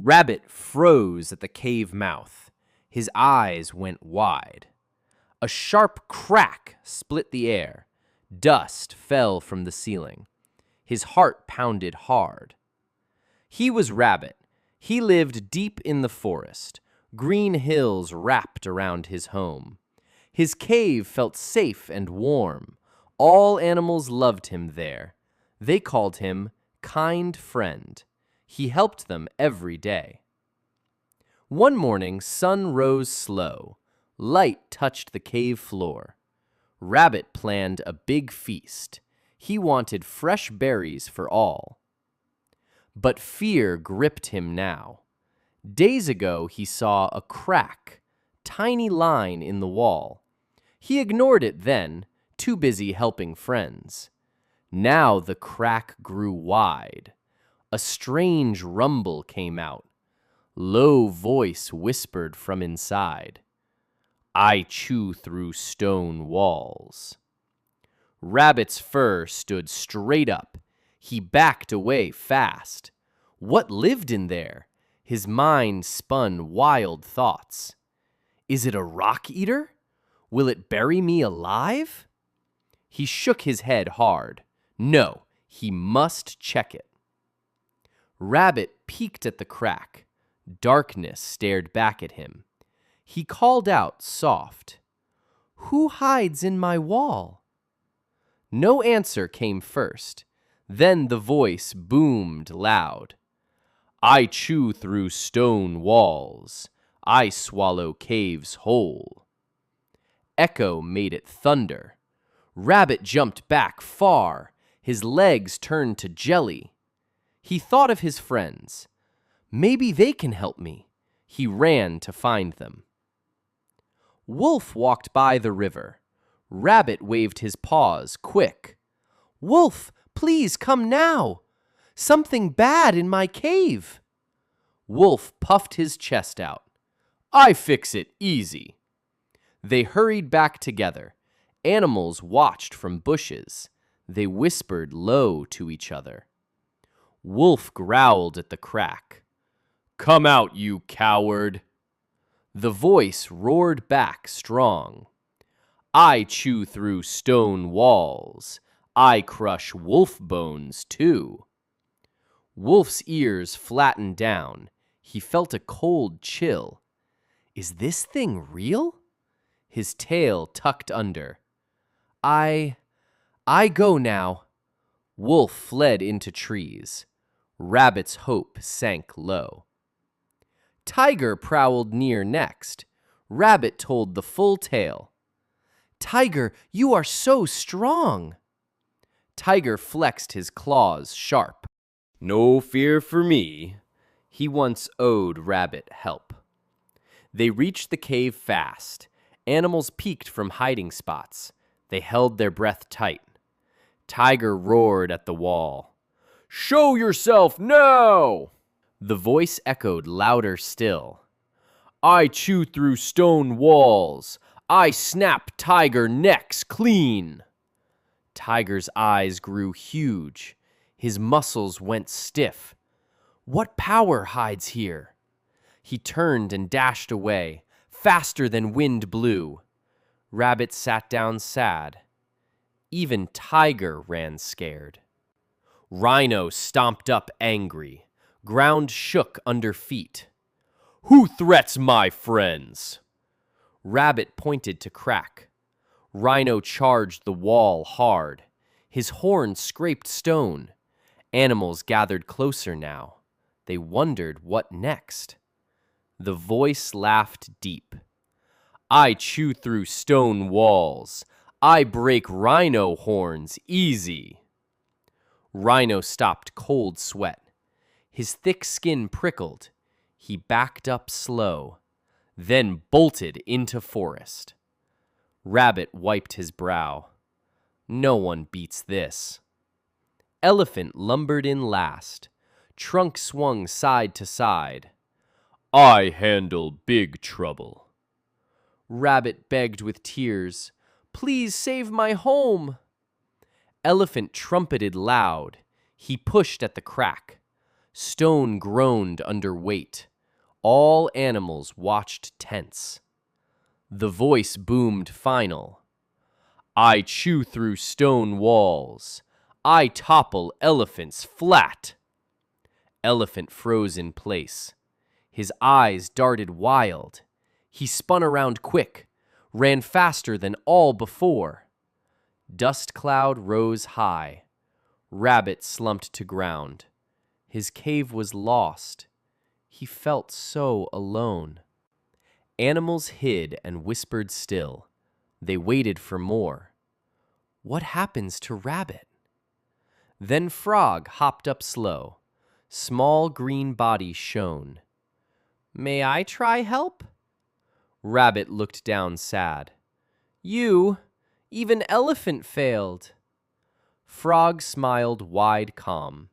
Rabbit froze at the cave mouth. His eyes went wide. A sharp crack split the air. Dust fell from the ceiling. His heart pounded hard. He was Rabbit. He lived deep in the forest. Green hills wrapped around his home. His cave felt safe and warm. All animals loved him there. They called him Kind Friend. He helped them every day. One morning, sun rose slow. Light touched the cave floor. Rabbit planned a big feast. He wanted fresh berries for all. But fear gripped him now. Days ago, he saw a crack, tiny line in the wall. He ignored it then, too busy helping friends. Now the crack grew wide. A strange rumble came out. Low voice whispered from inside. I chew through stone walls. Rabbit's fur stood straight up. He backed away fast. What lived in there? His mind spun wild thoughts. Is it a rock eater? Will it bury me alive? He shook his head hard. No, he must check it. Rabbit peeked at the crack. Darkness stared back at him. He called out soft, Who hides in my wall? No answer came first. Then the voice boomed loud. I chew through stone walls. I swallow caves whole. Echo made it thunder. Rabbit jumped back far. His legs turned to jelly. He thought of his friends. Maybe they can help me. He ran to find them. Wolf walked by the river. Rabbit waved his paws quick. Wolf, please come now. Something bad in my cave. Wolf puffed his chest out. I fix it easy. They hurried back together. Animals watched from bushes. They whispered low to each other. Wolf growled at the crack. Come out, you coward. The voice roared back strong. I chew through stone walls. I crush wolf bones too. Wolf's ears flattened down. He felt a cold chill. Is this thing real? His tail tucked under. I go now. Wolf fled into trees. Rabbit's hope sank low. Tiger prowled near next. Rabbit told the full tale. Tiger, you are so strong. Tiger flexed his claws sharp. No fear for me. He once owed Rabbit help. They reached the cave fast. Animals peeked from hiding spots. They held their breath tight. Tiger roared at the wall. Show yourself now! The voice echoed louder still. I chew through stone walls. I snap tiger necks clean. Tiger's eyes grew huge. His muscles went stiff. What power hides here? He turned and dashed away, faster than wind blew. Rabbit sat down sad. Even Tiger ran scared. Rhino stomped up angry. Ground shook under feet. Who threats my friends? Rabbit pointed to crack. Rhino charged the wall hard. His horn scraped stone. Animals gathered closer now. They wondered what next. The voice laughed deep. I chew through stone walls. I break rhino horns easy. Rhino stopped cold sweat. His thick skin prickled. He backed up slow, then bolted into forest. Rabbit wiped his brow. No one beats this. Elephant lumbered in last. Trunk swung side to side. I handle big trouble. Rabbit begged with tears. Please save my home. Elephant trumpeted loud. He pushed at the crack. Stone groaned under weight. All animals watched tense. The voice boomed final. I chew through stone walls. I topple elephants flat. Elephant froze in place. His eyes darted wild. He spun around quick, ran faster than all before. Dust cloud rose high. Rabbit slumped to ground. His cave was lost. He felt so alone. Animals hid and whispered still. They waited for more. What happens to Rabbit? Then Frog hopped up slow. Small green body shone. May I try help? Rabbit looked down sad. You, even Elephant failed. Frog smiled wide calm.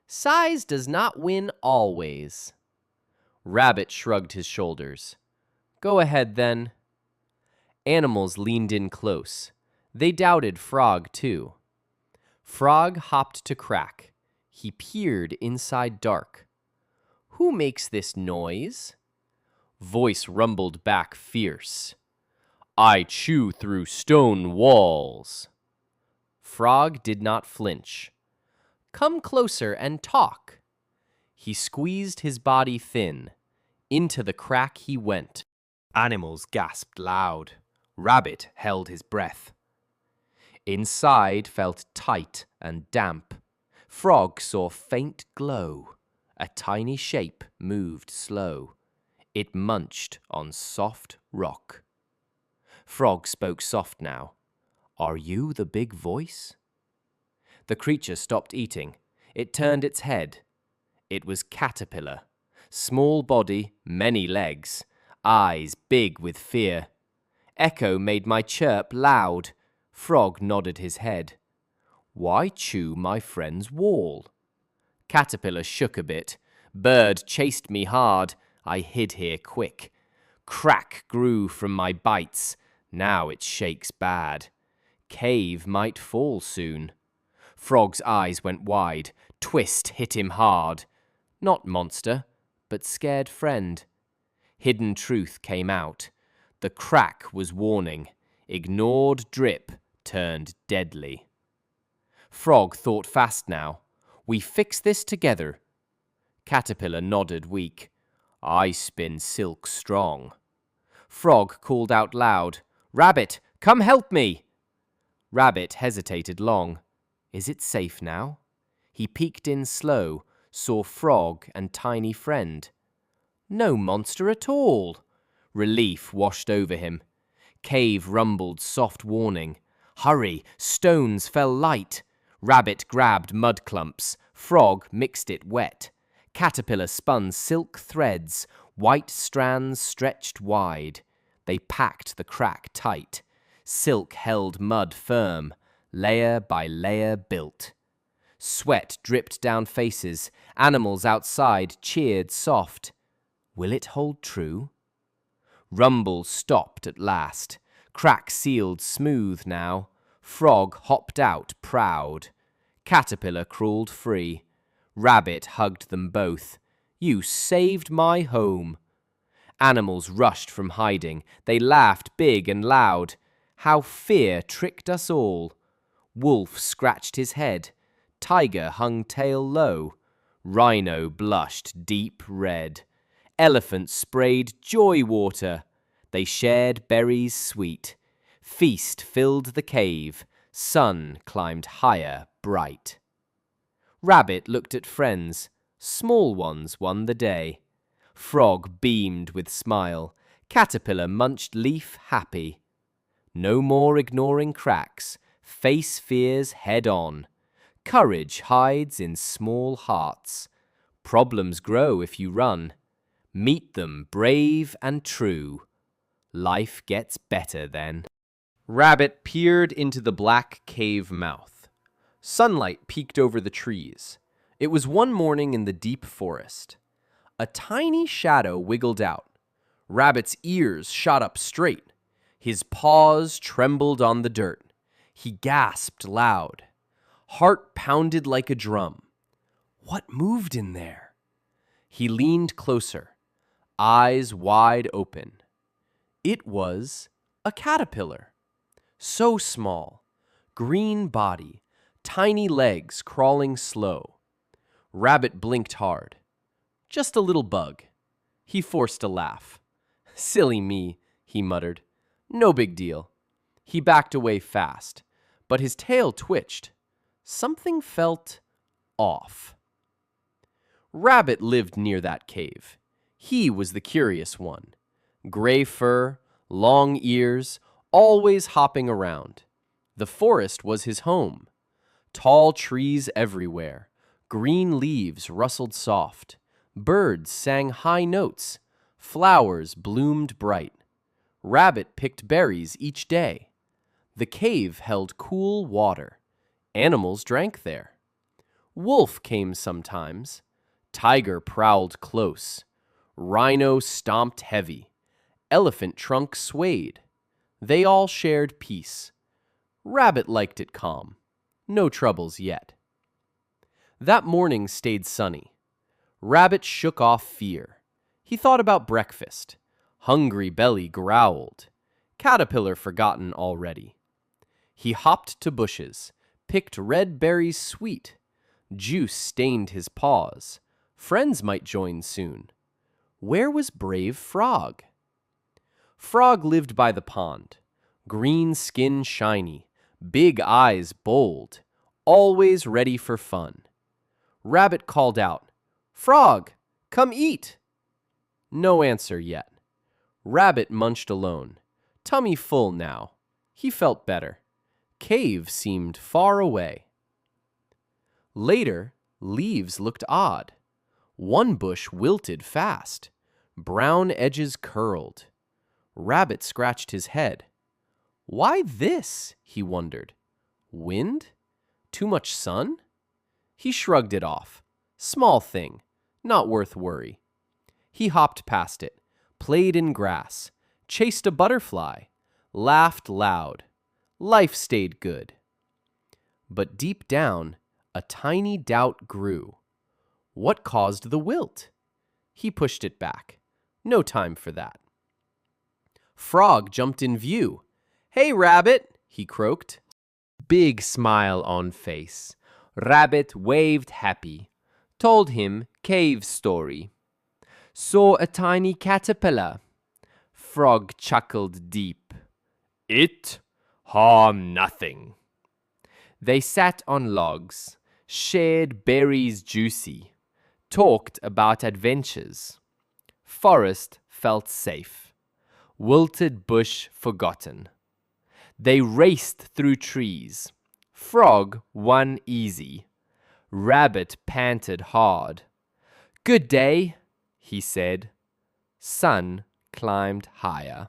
Size does not win always. Rabbit shrugged his shoulders. Go ahead then. Animals leaned in close. They doubted Frog too. Frog hopped to crack. He peered inside dark. Who makes this noise? Voice rumbled back fierce. I chew through stone walls. Frog did not flinch. Come closer and talk. He squeezed his body thin. Into the crack he went. Animals gasped loud. Rabbit held his breath. Inside felt tight and damp. Frog saw faint glow. A tiny shape moved slow. It munched on soft rock. Frog spoke soft now. Are you the big voice? The creature stopped eating. It turned its head. It was Caterpillar. Small body, many legs. Eyes big with fear. Echo made my chirp loud. Frog nodded his head. Why chew my friend's wall? Caterpillar shook a bit. Bird chased me hard. I hid here quick. Crack grew from my bites. Now it shakes bad. Cave might fall soon. Frog's eyes went wide. Twist hit him hard. Not monster, but scared friend. Hidden truth came out. The crack was warning. Ignored drip turned deadly. Frog thought fast now. We fix this together. Caterpillar nodded weak. I spin silk strong. Frog called out loud. Rabbit, come help me. Rabbit hesitated long. Is it safe now? He peeked in slow, saw Frog and tiny friend. No monster at all. Relief washed over him. Cave rumbled soft warning. Hurry, stones fell light. Rabbit grabbed mud clumps. Frog mixed it wet. Caterpillar spun silk threads. White strands stretched wide. They packed the crack tight. Silk held mud firm. Layer by layer built. Sweat dripped down faces. Animals outside cheered soft. Will it hold true? Rumble stopped at last. Crack sealed smooth now. Frog hopped out proud. Caterpillar crawled free. Rabbit hugged them both. You saved my home. Animals rushed from hiding. They laughed big and loud. How fear tricked us all. Wolf scratched his head. Tiger hung tail low. Rhino blushed deep red. Elephant sprayed joy water. They shared berries sweet. Feast filled the cave. Sun climbed higher bright. Rabbit looked at friends. Small ones won the day. Frog beamed with smile. Caterpillar munched leaf happy. No more ignoring cracks. Face fears head on. Courage hides in small hearts. Problems grow if you run. Meet them brave and true. Life gets better then. Rabbit peered into the black cave mouth. Sunlight peeked over the trees. It was one morning in the deep forest. A tiny shadow wiggled out. Rabbit's ears shot up straight. His paws trembled on the dirt. He gasped loud. Heart pounded like a drum. What moved in there? He leaned closer, eyes wide open. It was a caterpillar. So small, green body, tiny legs crawling slow. Rabbit blinked hard. Just a little bug. He forced a laugh. Silly me, he muttered. No big deal. He backed away fast, but his tail twitched. Something felt off. Rabbit lived near that cave. He was the curious one. Gray fur, long ears, always hopping around. The forest was his home. Tall trees everywhere. Green leaves rustled soft. Birds sang high notes. Flowers bloomed bright. Rabbit picked berries each day. The cave held cool water. Animals drank there. Wolf came sometimes. Tiger prowled close. Rhino stomped heavy. Elephant trunk swayed. They all shared peace. Rabbit liked it calm. No troubles yet. That morning stayed sunny. Rabbit shook off fear. He thought about breakfast. Hungry belly growled. Caterpillar forgotten already. He hopped to bushes, picked red berries sweet. Juice stained his paws. Friends might join soon. Where was brave Frog? Frog lived by the pond. Green skin shiny, big eyes bold, always ready for fun. Rabbit called out, "Frog, come eat!" No answer yet. Rabbit munched alone. Tummy full now. He felt better. Cave seemed far away. Later, leaves looked odd. One bush wilted fast. Brown edges curled. Rabbit scratched his head. Why this? He wondered. Wind? Too much sun? He shrugged it off. Small thing, not worth worry. He hopped past it, played in grass, chased a butterfly, laughed loud. Life stayed good. But deep down, a tiny doubt grew. What caused the wilt? He pushed it back. No time for that. Frog jumped in view. "Hey, Rabbit," he croaked. Big smile on face. Rabbit waved happy. Told him cave story. Saw a tiny caterpillar. Frog chuckled deep. It harm nothing. They sat on logs, shared berries juicy, talked about adventures. Forest felt safe. Wilted bush forgotten. They raced through trees. Frog won easy. Rabbit panted hard. Good day, he said. Sun climbed higher.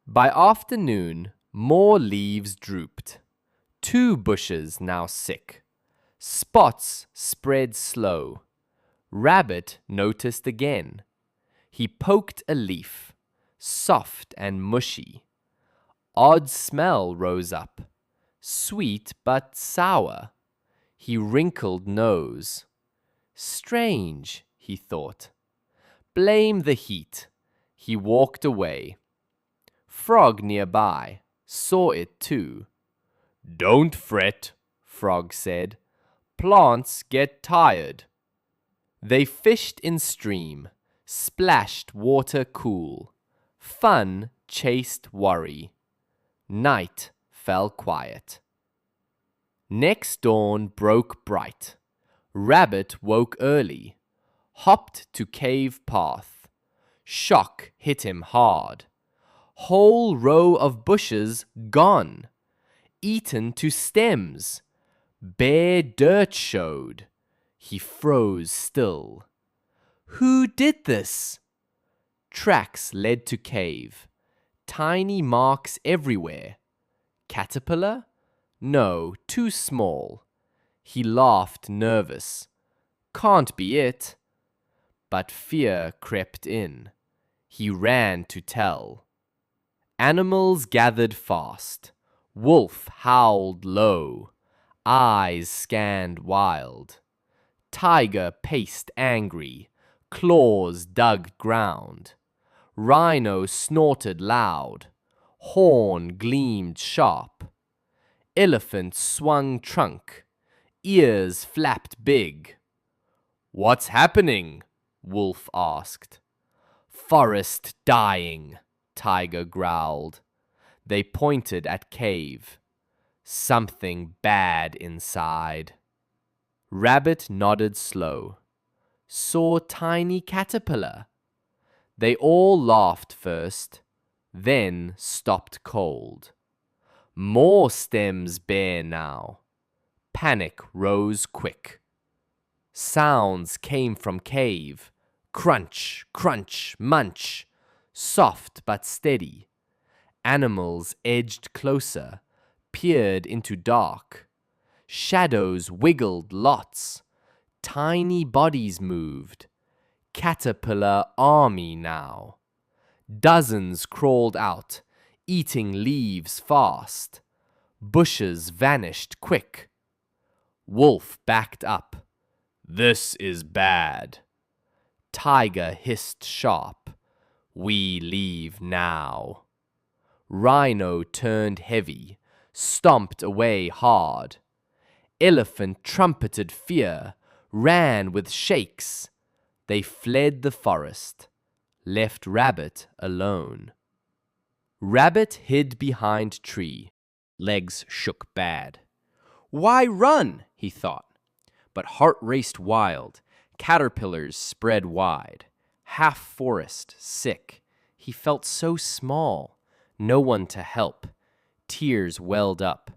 By afternoon, more leaves drooped. 2 bushes now sick. Spots spread slow. Rabbit noticed again. He poked a leaf, soft and mushy. Odd smell rose up, sweet but sour. He wrinkled nose. Strange, he thought. Blame the heat. He walked away. Frog nearby saw it too. Don't fret, Frog said. Plants get tired. They fished in stream, splashed water cool. Fun chased worry. Night fell quiet. Next dawn broke bright. Rabbit woke early, hopped to cave path. Shock hit him hard. Whole row of bushes gone, eaten to stems. Bare dirt showed. He froze still. Who did this? Tracks led to cave. Tiny marks everywhere. Caterpillar? No, too small. He laughed nervous. Can't be it. But fear crept in. He ran to tell. Animals gathered fast. Wolf howled low. Eyes scanned wild. Tiger paced angry, claws dug ground. Rhino snorted loud, horn gleamed sharp. Elephant swung trunk, ears flapped big. "What's happening?" Wolf asked. "Forest dying," Tiger growled. They pointed at cave. Something bad inside. Rabbit nodded slow. Saw tiny caterpillar. They all laughed first, then stopped cold. More stems bare now. Panic rose quick. Sounds came from cave. Crunch, crunch, munch. Soft but steady. Animals edged closer, peered into dark. Shadows wiggled lots. Tiny bodies moved. Caterpillar army now. Dozens crawled out, eating leaves fast. Bushes vanished quick. Wolf backed up. "This is bad." Tiger hissed sharp. "We leave now." Rhino turned heavy, stomped away hard. Elephant trumpeted fear, ran with shakes. They fled the forest, left Rabbit alone. Rabbit hid behind tree. Legs shook bad. "Why run?" he thought. But heart raced wild. Caterpillars spread wide. Half forest, sick. He felt so small. No one to help. Tears welled up.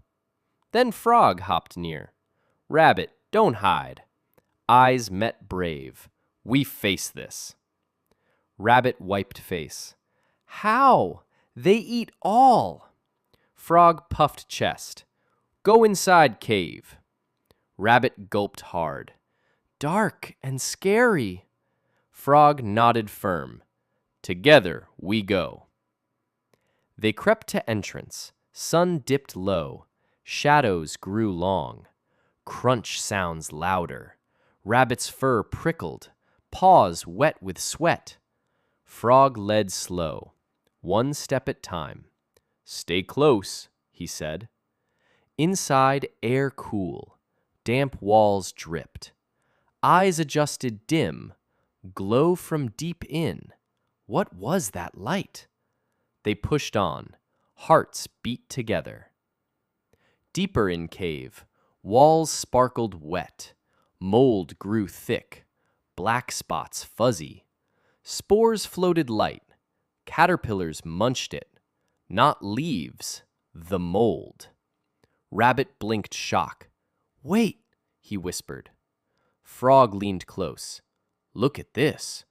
Then Frog hopped near. "Rabbit, don't hide." Eyes met brave. "We face this." Rabbit wiped face. "How? They eat all." Frog puffed chest. "Go inside cave." Rabbit gulped hard. "Dark and scary." Frog nodded firm. "Together we go." They crept to entrance. Sun dipped low. Shadows grew long. Crunch sounds louder. Rabbit's fur prickled. Paws wet with sweat. Frog led slow. One step at time. "Stay close," he said. Inside, air cool. Damp walls dripped. Eyes adjusted dim. Glow from deep in. What was that light? They pushed on. Hearts beat together. Deeper in cave, walls sparkled wet. Mold grew thick. Black spots fuzzy. Spores floated light. Caterpillars munched it. Not leaves, the mold. Rabbit blinked shock. "Wait," he whispered. Frog leaned close. "Look at this."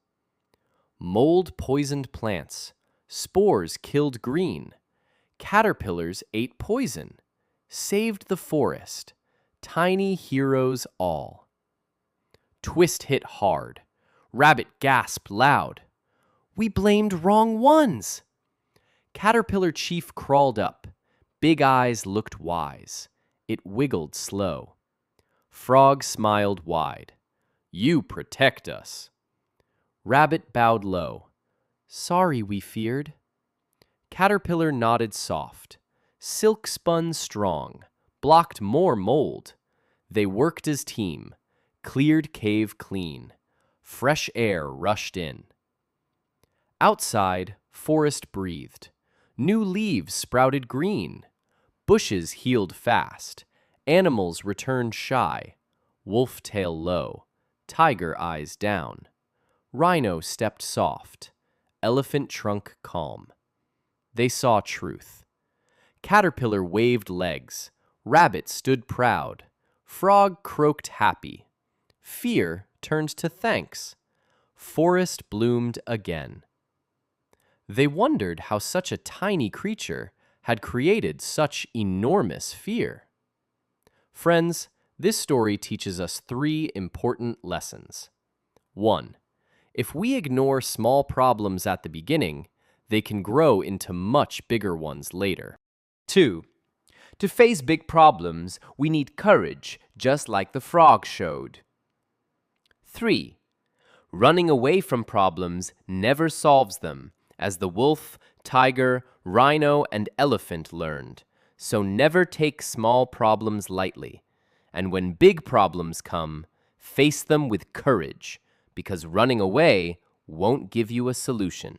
Mold poisoned plants. Spores killed green. Caterpillars ate poison. Saved the forest. Tiny heroes all. Twist hit hard. Rabbit gasped loud. "We blamed wrong ones." Caterpillar Chief crawled up. Big eyes looked wise. It wiggled slow. Frog smiled wide. "You protect us." Rabbit bowed low. "Sorry we feared." Caterpillar nodded soft. Silk spun strong. Blocked more mold. They worked as team. Cleared cave clean. Fresh air rushed in. Outside, forest breathed. New leaves sprouted green. Bushes healed fast. Animals returned shy. Wolf tail low. Tiger eyes down. Rhino stepped soft. Elephant trunk calm. They saw truth. Caterpillar waved legs. Rabbit stood proud. Frog croaked happy. Fear turned to thanks. Forest bloomed again. They wondered how such a tiny creature had created such enormous fear. Friends, this story teaches us 3 important lessons. 1. If we ignore small problems at the beginning, they can grow into much bigger ones later. 2. To face big problems, we need courage, just like the frog showed. 3. Running away from problems never solves them, as the wolf, tiger, rhino, and elephant learned. So never take small problems lightly. And when big problems come, face them with courage, because running away won't give you a solution.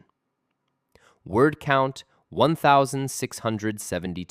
Word count 1,672.